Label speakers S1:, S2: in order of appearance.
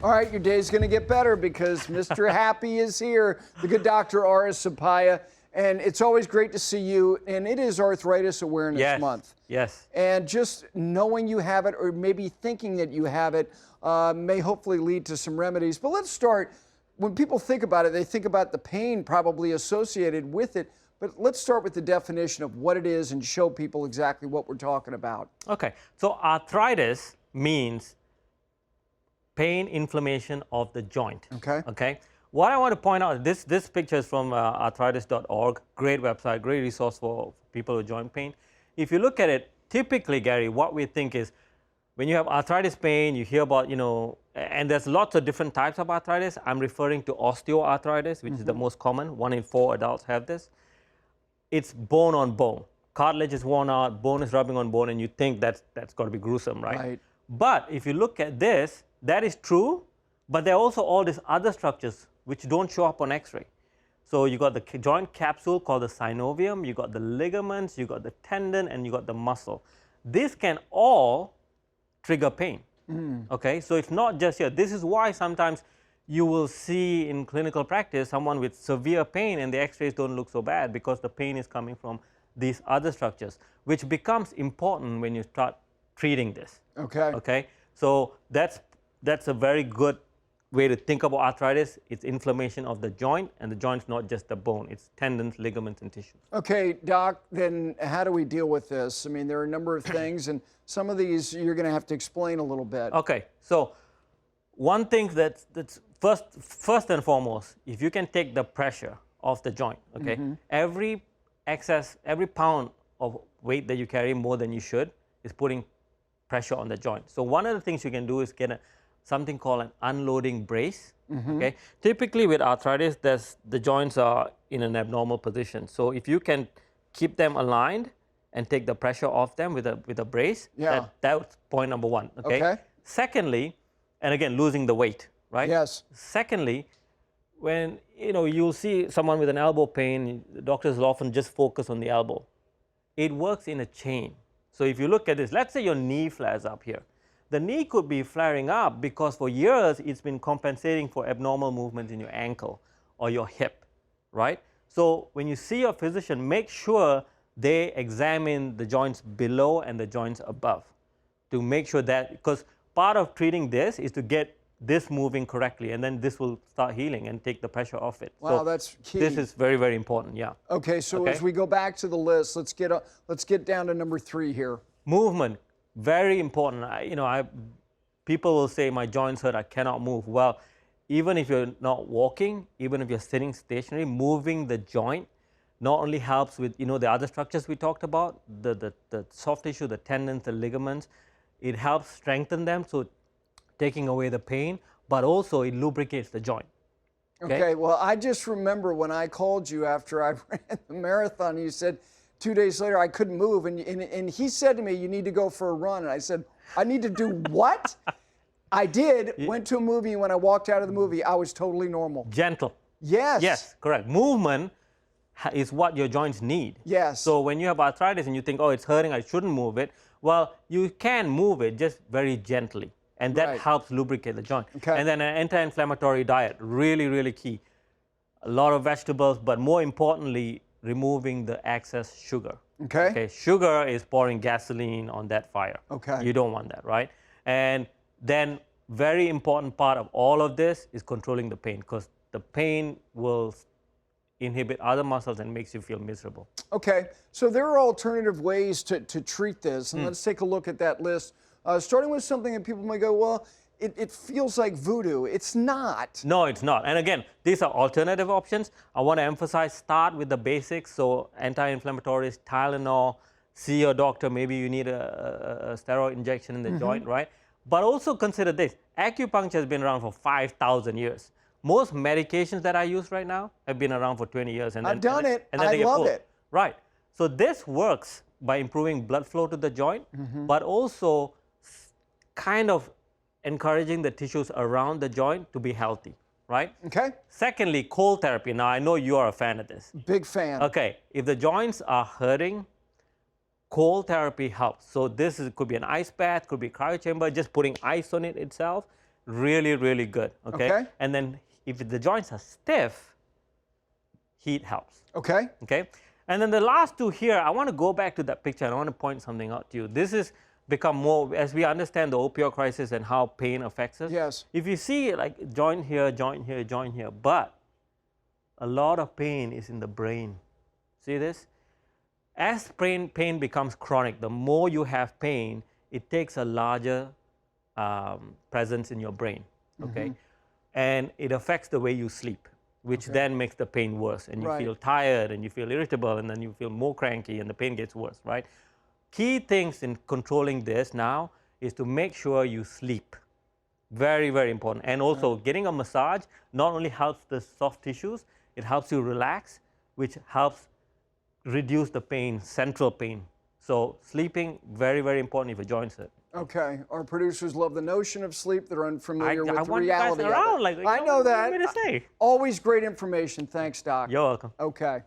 S1: All right, your day's going to get better because Mr. Happy is here, the good Dr. Aris Sapaya. And it's always great to see you. And it is Arthritis Awareness Month.
S2: Yes.
S1: And just knowing you have it, or maybe thinking that you have it, may hopefully lead to some remedies. But let's start. When people think about it, they think about the pain probably associated with it. But let's start with the definition of what it is and show people exactly what we're talking about.
S2: Okay. So arthritis means pain, inflammation of the joint.
S1: Okay.
S2: Okay. What I want to point out, this picture is from arthritis.org, great website, great resource for people with joint pain. If you look at it, typically, Gary, what we think is when you have arthritis pain, you hear about, and there's lots of different types of arthritis. I'm referring to osteoarthritis, which is the most common. 1 in 4 adults have this. It's bone on bone. Cartilage is worn out, bone is rubbing on bone, and you think that's got to be gruesome, right?
S1: Right.
S2: But if you look at this, that is true, but there are also all these other structures which don't show up on X-ray. So you got the joint capsule called the synovium, you got the ligaments, you got the tendon, and you got the muscle. This can all trigger pain. Okay, so it's not just here. This is why sometimes you will see in clinical practice someone with severe pain and the X-rays don't look so bad because the pain is coming from these other structures, which becomes important when you start treating this.
S1: Okay.
S2: Okay, so that's a very good way to think about arthritis. It's inflammation of the joint, and the joint's not just the bone, it's tendons, ligaments, and tissues.
S1: Okay, Doc, then how do we deal with this? I mean, there are a number of things, and some of these you're going to have to explain a little bit.
S2: Okay, so one thing that's first and foremost, if you can take the pressure off the joint, okay, every pound of weight that you carry more than you should is putting pressure on the joint. So one of the things you can do is get something called an unloading brace. Okay, typically with arthritis, the joints are in an abnormal position. So if you can keep them aligned and take the pressure off them with a brace, that's point number one. Okay. Secondly, and again losing the weight, right?
S1: Yes.
S2: Secondly, when you'll see someone with an elbow pain, the doctors will often just focus on the elbow. It works in a chain. So if you look at this, let's say your knee flares up here. The knee could be flaring up because for years it's been compensating for abnormal movements in your ankle or your hip, right? So when you see your physician, make sure they examine the joints below and the joints above to make sure that, because part of treating this is to get this moving correctly, and then this will start healing and take the pressure off it.
S1: Wow,
S2: so
S1: that's key.
S2: This is very, very important, yeah.
S1: Okay, so as we go back to the list, let's get down to number 3 here.
S2: Movement, very important. People will say, my joints hurt, I cannot move. Well, even if you're not walking, even if you're sitting stationary, moving the joint not only helps with the other structures we talked about, the soft tissue, the tendons, the ligaments, it helps strengthen them, so taking away the pain, but also it lubricates the joint.
S1: Okay, well, I just remember when I called you after I ran the marathon, you said 2 days later I couldn't move, and he said to me, you need to go for a run, and I said, I need to do what? I did, went to a movie, and when I walked out of the movie, I was totally normal.
S2: Gentle.
S1: Yes.
S2: Yes, correct. Movement is what your joints need.
S1: Yes.
S2: So when you have arthritis and you think, oh, it's hurting, I shouldn't move it, well, you can move it just very gently. And that helps lubricate the joint. Okay. And then an anti-inflammatory diet, really, really key. A lot of vegetables, but more importantly, removing the excess sugar.
S1: Okay.
S2: Okay. Sugar is pouring gasoline on that fire.
S1: Okay.
S2: You don't want that, right? And then very important part of all of this is controlling the pain, because the pain will inhibit other muscles and makes you feel miserable.
S1: Okay. So there are alternative ways to treat this, and let's take a look at that list. Starting with something that people might go, well, it feels like voodoo. It's not. No,
S2: it's not. And again, these are alternative options. I want to emphasize, start with the basics. So anti-inflammatories, Tylenol, see your doctor. Maybe you need a steroid injection in the joint, right? But also consider this. Acupuncture has been around for 5,000 years. Most medications that I use right now have been around for 20 years. And
S1: I've done it. I love it.
S2: Right. So this works by improving blood flow to the joint, but also kind of encouraging the tissues around the joint to be healthy, right?
S1: Okay.
S2: Secondly, cold therapy. Now, I know you are a fan of this.
S1: Big fan.
S2: Okay. If the joints are hurting, cold therapy helps. So this could be an ice bath, could be cryo chamber, just putting ice on it itself. really, really good. Okay?
S1: Okay.
S2: And then if the joints are stiff, heat helps.
S1: Okay.
S2: Okay? And then the last two here, I want to go back to that picture and I want to point something out to you. This is become more, as we understand the opioid crisis and how pain affects us.
S1: Yes.
S2: If you see like joint here, joint here, joint here, but a lot of pain is in the brain. See this? As pain becomes chronic, the more you have pain, it takes a larger presence in your brain, okay? And it affects the way you sleep, which then makes the pain worse. And you feel tired and you feel irritable and then you feel more cranky and the pain gets worse, right? Key things in controlling this now is to make sure you sleep. Very, very important. And also getting a massage not only helps the soft tissues, it helps you relax, which helps reduce the pain, central pain. So sleeping, very, very important if your joints hurt.
S1: Okay. Our producers love the notion of sleep. They're unfamiliar with
S2: I
S1: the
S2: want
S1: reality
S2: you guys around,
S1: of it.
S2: like,
S1: I know
S2: what do you
S1: that.
S2: want me to say?
S1: Always great information. Thanks, Doc.
S2: You're welcome.
S1: Okay.